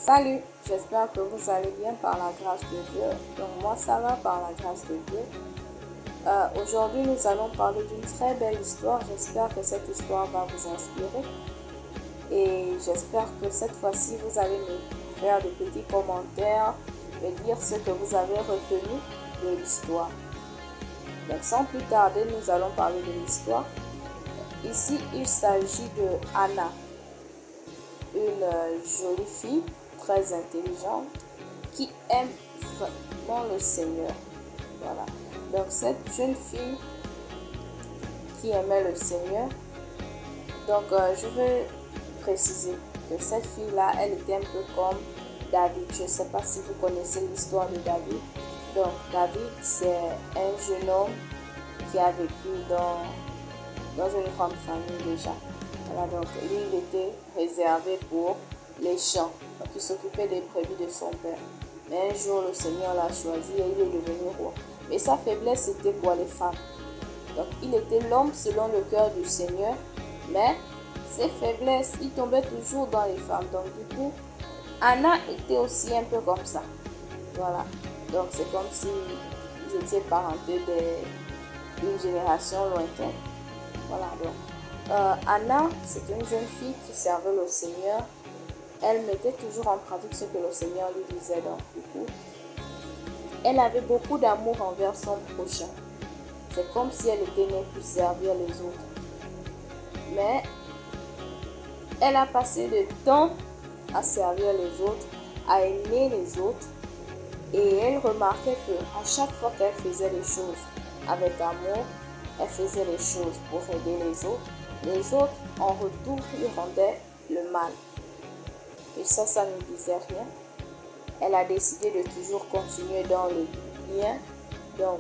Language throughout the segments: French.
Salut, j'espère que vous allez bien par la grâce de Dieu. Donc moi ça va par la grâce de Dieu. Aujourd'hui nous allons parler d'une très belle histoire. J'espère que cette histoire va vous inspirer. Et j'espère que cette fois-ci vous allez me faire de petits commentaires, me dire ce que vous avez retenu de l'histoire. Donc sans plus tarder, nous allons parler de l'histoire. Ici il s'agit de Anna, une jolie fille très intelligente qui aime vraiment le Seigneur. Voilà. Donc cette jeune fille qui aimait le Seigneur, donc je veux préciser que cette fille-là, elle était un peu comme David. Je ne sais pas si vous connaissez l'histoire de David. Donc David, c'est un jeune homme qui a vécu dans une grande famille déjà. Voilà, donc lui, il était réservé pour les champs. Donc il s'occupait des brebis de son père. Mais un jour, le Seigneur l'a choisi et il est devenu roi. Mais sa faiblesse, c'était pour les femmes. Donc il était l'homme selon le cœur du Seigneur. Mais ses faiblesses, il tombait toujours dans les femmes. Donc du coup, Anna était aussi un peu comme ça. Voilà. Donc c'est comme si ils étaient parentés d'une génération lointaine. Voilà, donc Anna, c'est une jeune fille qui servait le Seigneur. Elle mettait toujours en pratique ce que le Seigneur lui disait. Donc, du coup, elle avait beaucoup d'amour envers son prochain. C'est comme si elle était née pour servir les autres. Mais elle a passé du temps à servir les autres, à aimer les autres. Et elle remarquait qu'à chaque fois qu'elle faisait les choses avec amour, elle faisait les choses pour aider les autres en retour lui rendaient le mal. Et ça ne disait rien. Elle a décidé de toujours continuer dans le bien. Donc,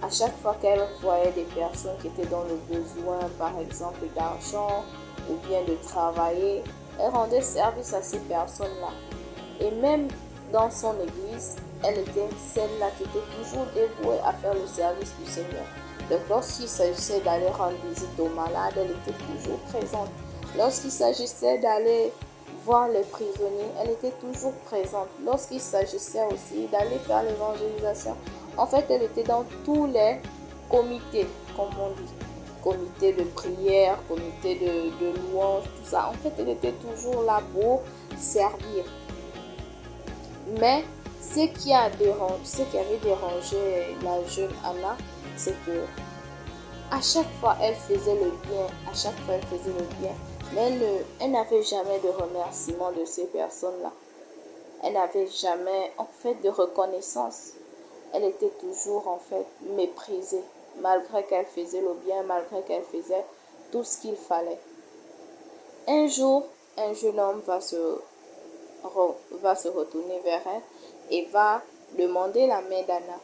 à chaque fois qu'elle voyait des personnes qui étaient dans le besoin, par exemple d'argent ou bien de travailler, elle rendait service à ces personnes-là. Et même dans son église, elle était celle-là qui était toujours dévouée à faire le service du Seigneur. Donc lorsqu'il s'agissait d'aller rendre visite aux malades, elle était toujours présente. Lorsqu'il s'agissait d'aller voir les prisonniers, elle était toujours présente. Lorsqu'il s'agissait aussi d'aller faire l'évangélisation, en fait, elle était dans tous les comités, comme on dit. Comité de prière, comité de louange, tout ça. En fait, elle était toujours là pour servir. Mais ce qui avait dérangé la jeune Anna, c'est que à chaque fois elle faisait le bien, mais elle n'avait jamais de remerciement de ces personnes-là. Elle n'avait jamais en fait de reconnaissance. Elle était toujours en fait méprisée, malgré qu'elle faisait le bien, malgré qu'elle faisait tout ce qu'il fallait. Un jour, un jeune homme va se retourner vers elle et va demander la main d'Anna.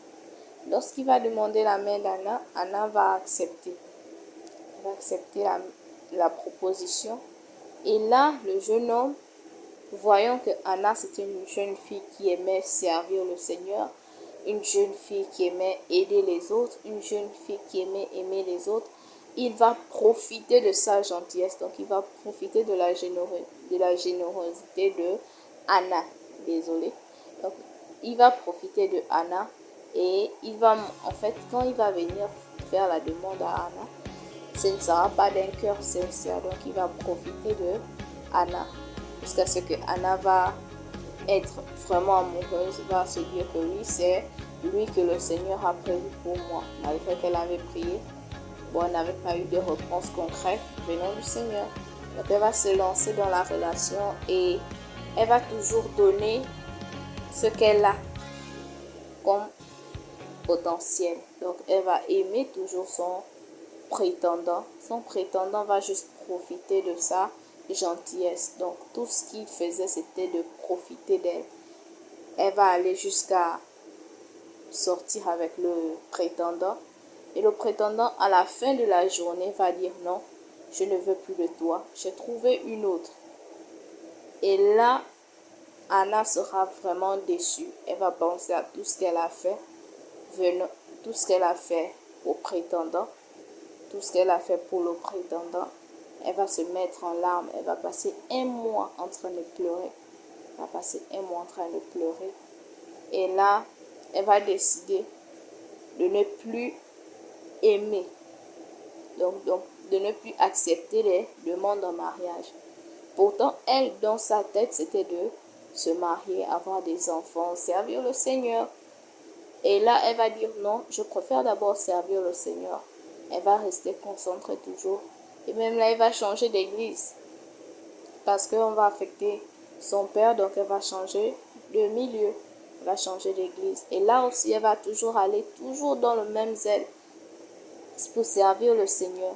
Lorsqu'il va demander la main d'Anna, Anna va accepter. Elle va accepter la proposition. Et là, le jeune homme, voyant que Anna, c'était une jeune fille qui aimait servir le Seigneur, une jeune fille qui aimait aider les autres, une jeune fille qui aimait aimer les autres, il va profiter de sa gentillesse. Donc, il va profiter de la générosité de Anna. Désolée. Donc, il va profiter de Anna et il va, en fait, quand il va venir faire la demande à Anna, ce ne sera pas d'un cœur sincère. Donc, il va profiter de Anna jusqu'à ce que Anna va être vraiment amoureuse, va se dire que oui, c'est lui que le Seigneur a prévu pour moi. Malgré qu'elle avait prié, elle n'avait pas eu de réponse concrète venant du Seigneur. Donc, elle va se lancer dans la relation et elle va toujours donner ce qu'elle a comme potentiel. Donc, elle va aimer toujours son prétendant. Son prétendant va juste profiter de sa gentillesse. Donc, tout ce qu'il faisait, c'était de profiter d'elle. Elle va aller jusqu'à sortir avec le prétendant. Et le prétendant, à la fin de la journée, va dire non, je ne veux plus de toi. J'ai trouvé une autre. Et là, Anna sera vraiment déçue. Elle va penser à tout ce qu'elle a fait, tout ce qu'elle a fait au prétendant, tout ce qu'elle a fait pour le prétendant. Elle va se mettre en larmes. Elle va passer un mois en train de pleurer. va passer un mois en train de pleurer. Et là, elle va décider de ne plus aimer. Donc de ne plus accepter les demandes en mariage. Pourtant, elle, dans sa tête, c'était de se marier, avoir des enfants, servir le Seigneur. Et là, elle va dire non, je préfère d'abord servir le Seigneur. Elle va rester concentrée toujours. Et même là, elle va changer d'église. Parce qu'on va affecter son père, donc elle va changer de milieu. Elle va changer d'église. Et là aussi, elle va toujours aller, toujours dans le même zèle pour servir le Seigneur.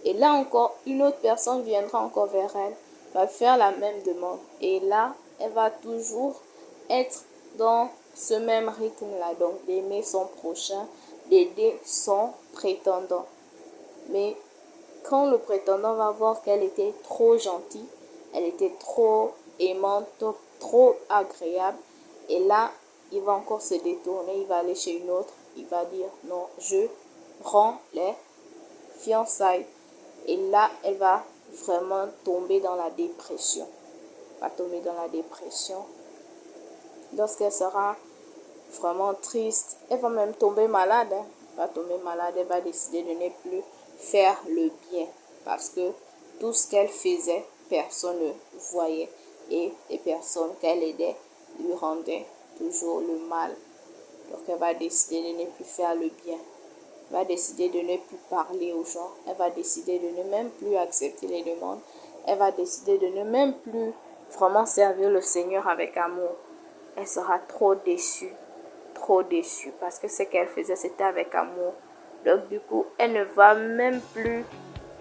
Et là encore, une autre personne viendra encore vers elle, va faire la même demande. Et là, elle va toujours être dans ce même rythme-là, donc d'aimer son prochain, d'aider son prétendant. Mais quand le prétendant va voir qu'elle était trop gentille, elle était trop aimante, trop agréable, et là, il va encore se détourner, il va aller chez une autre, il va dire non, je rends les fiançailles. Et là, elle va vraiment tomber dans la dépression. Va tomber dans la dépression. Lorsqu'elle sera vraiment triste, elle va même tomber malade. Elle va tomber malade, elle va décider de ne plus faire le bien. Parce que tout ce qu'elle faisait, personne ne voyait. Et les personnes qu'elle aidait lui rendaient toujours le mal. Donc elle va décider de ne plus faire le bien. Elle va décider de ne plus parler aux gens. Elle va décider de ne même plus accepter les demandes. Elle va décider de ne même plus vraiment servir le Seigneur avec amour. Elle sera trop déçue parce que ce qu'elle faisait, c'était avec amour. Donc du coup, elle ne va même plus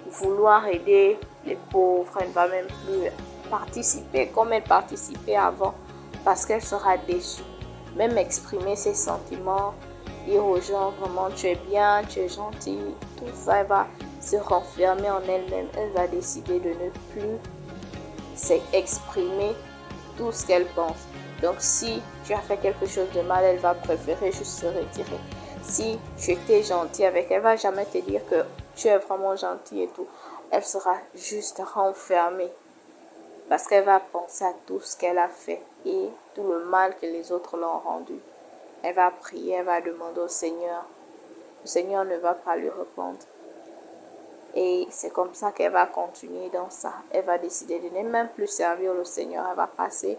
vouloir aider les pauvres. Elle ne va même plus participer comme elle participait avant parce qu'elle sera déçue. Même exprimer ses sentiments, dire aux gens vraiment tu es bien, tu es gentil, tout ça, elle va se renfermer en elle-même. Elle va décider de ne plus s'exprimer tout ce qu'elle pense. Donc si tu as fait quelque chose de mal, elle va préférer juste se retirer. Si tu étais gentil avec elle, elle va jamais te dire que tu es vraiment gentil et tout. Elle sera juste renfermée parce qu'elle va penser à tout ce qu'elle a fait et tout le mal que les autres l'ont rendu. Elle va prier, elle va demander au Seigneur. Le Seigneur ne va pas lui répondre. Et c'est comme ça qu'elle va continuer dans ça. Elle va décider de ne même plus servir le Seigneur. Elle va passer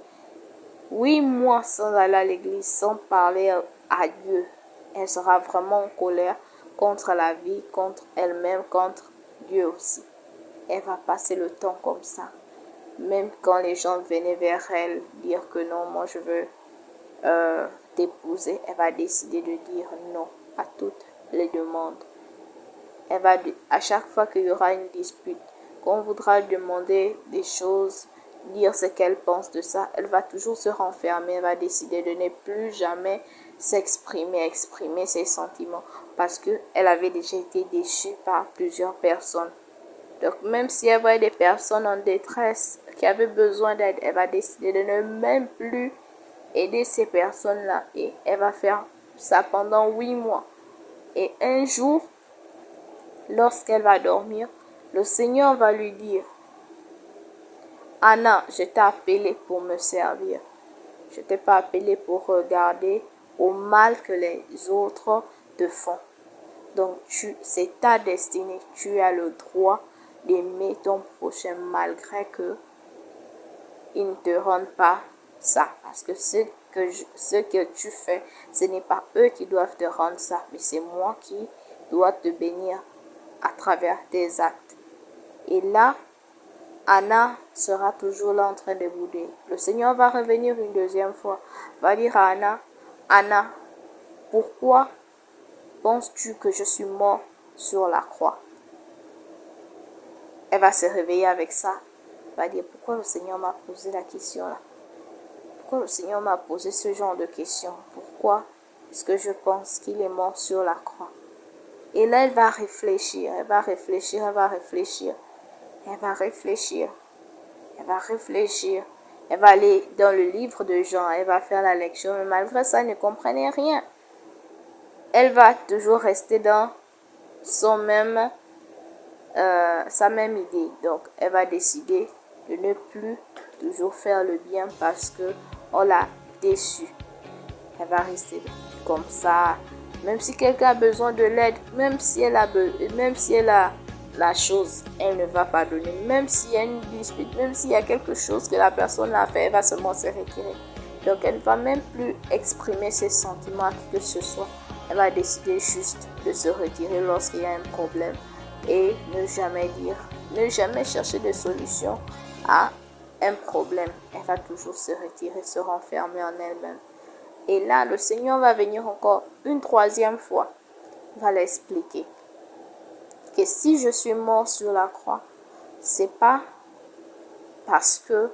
8 mois sans aller à l'église, sans parler à Dieu. Elle sera vraiment en colère contre la vie, contre elle-même, contre Dieu aussi. Elle va passer le temps comme ça. Même quand les gens venaient vers elle dire que non, moi je veux t'épouser, elle va décider de dire non à toutes les demandes. Elle va, à chaque fois qu'il y aura une dispute, qu'on voudra demander des choses, dire ce qu'elle pense de ça, elle va toujours se renfermer, elle va décider de ne plus jamais exprimer ses sentiments parce qu'elle avait déjà été déçue par plusieurs personnes. Donc même si elle voit des personnes en détresse qui avaient besoin d'aide, elle va décider de ne même plus aider ces personnes-là. Et elle va faire ça pendant 8 mois. Et un jour, lorsqu'elle va dormir, le Seigneur va lui dire, Anna, je t'ai appelé pour me servir. Je ne t'ai pas appelé pour regarder au mal que les autres te font. Donc c'est ta destinée. Tu as le droit d'aimer ton prochain malgré que ils ne te rendent pas ça. Parce que ce que tu fais, ce n'est pas eux qui doivent te rendre ça, mais c'est moi qui dois te bénir à travers tes actes. Et là, Anna sera toujours là en train de bouder. Le Seigneur va revenir une deuxième fois, va dire à Anna, Anna, pourquoi penses-tu que je suis mort sur la croix? Elle va se réveiller avec ça. Elle va dire, pourquoi le Seigneur m'a posé la question là? Pourquoi le Seigneur m'a posé ce genre de questions? Pourquoi est-ce que je pense qu'il est mort sur la croix? Et là, elle va réfléchir, elle va réfléchir, elle va réfléchir. Elle va réfléchir. Elle va réfléchir. Elle va aller dans le livre de Jean, elle va faire la lecture, mais malgré ça, elle ne comprenait rien. Elle va toujours rester dans sa même idée. Donc, elle va décider de ne plus toujours faire le bien parce que on l'a déçue. Elle va rester comme ça. Même si quelqu'un a besoin de l'aide, même si elle a la chose, elle ne va pas donner. Même s'il y a une dispute, même s'il y a quelque chose que la personne a fait, elle va seulement se retirer. Donc elle ne va même plus exprimer ses sentiments à qui que ce soit. Elle va décider juste de se retirer lorsqu'il y a un problème et ne jamais chercher de solution à un problème. Elle va toujours se retirer, se renfermer en elle-même. Et là, le Seigneur va venir encore une troisième fois. Il va l'expliquer. Que si je suis mort sur la croix, c'est pas parce que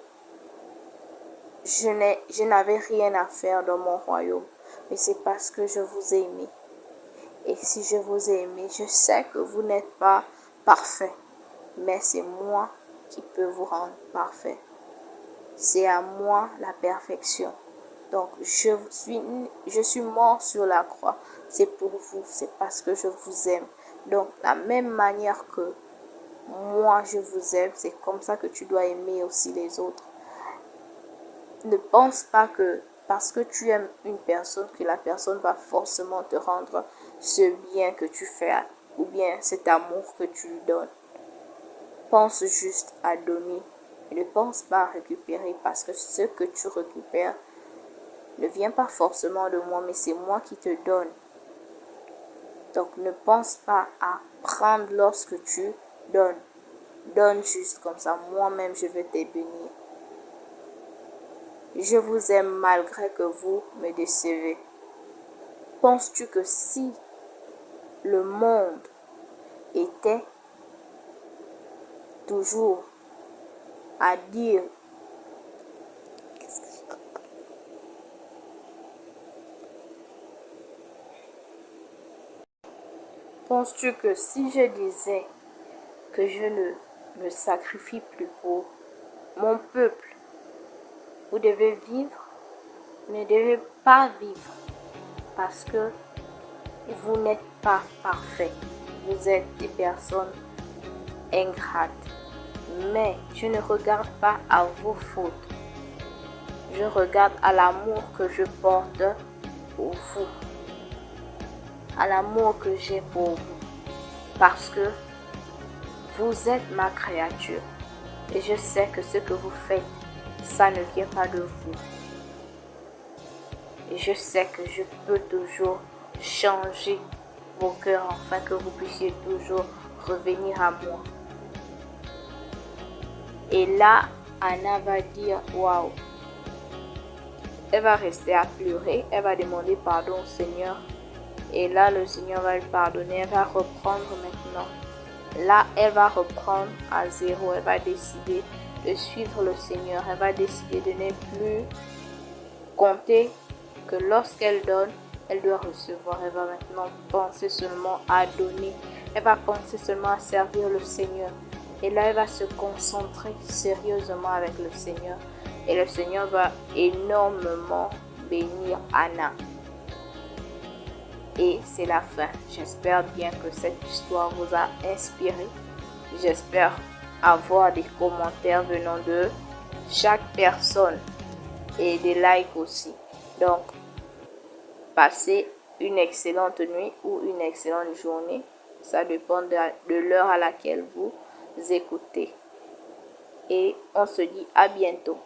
je n'avais rien à faire dans mon royaume, mais c'est parce que je vous ai aimé. Et si je vous ai aimé, je sais que vous n'êtes pas parfait, mais c'est moi qui peux vous rendre parfait. C'est à moi la perfection. Donc, je suis mort sur la croix. C'est pour vous, c'est parce que je vous aime. Donc, la même manière que moi, je vous aime, c'est comme ça que tu dois aimer aussi les autres. Ne pense pas que parce que tu aimes une personne, que la personne va forcément te rendre ce bien que tu fais ou bien cet amour que tu lui donnes. Pense juste à donner. Et ne pense pas à récupérer parce que ce que tu récupères ne vient pas forcément de moi, mais c'est moi qui te donne. Donc ne pense pas à prendre lorsque tu donnes. Donne juste comme ça. Moi-même, je vais te bénir. Je vous aime malgré que vous me décevez. Penses-tu que si le monde était toujours à dire penses-tu que si je disais que je ne me sacrifie plus pour mon peuple, vous devez vivre, ne devez pas vivre parce que vous n'êtes pas parfait. Vous êtes des personnes ingrates. Mais je ne regarde pas à vos fautes. Je regarde à l'amour que je porte pour vous. À l'amour que j'ai pour vous. Parce que vous êtes ma créature. Et je sais que ce que vous faites, ça ne vient pas de vous. Et je sais que je peux toujours changer vos cœurs afin que vous puissiez toujours revenir à moi. Et là, Anna va dire, waouh. Elle va rester à pleurer, elle va demander pardon au Seigneur. Et là, le Seigneur va lui pardonner, elle va reprendre maintenant. Là, elle va reprendre à zéro, elle va décider de suivre le Seigneur. Elle va décider de ne plus compter que lorsqu'elle donne, elle doit recevoir. Elle va maintenant penser seulement à donner. Elle va penser seulement à servir le Seigneur. Et là, elle va se concentrer sérieusement avec le Seigneur. Et le Seigneur va énormément bénir Anna. Et c'est la fin. J'espère bien que cette histoire vous a inspiré. J'espère avoir des commentaires venant de chaque personne et des likes aussi. Donc, passez une excellente nuit ou une excellente journée. Ça dépend de l'heure à laquelle vous écoutez. Et on se dit à bientôt.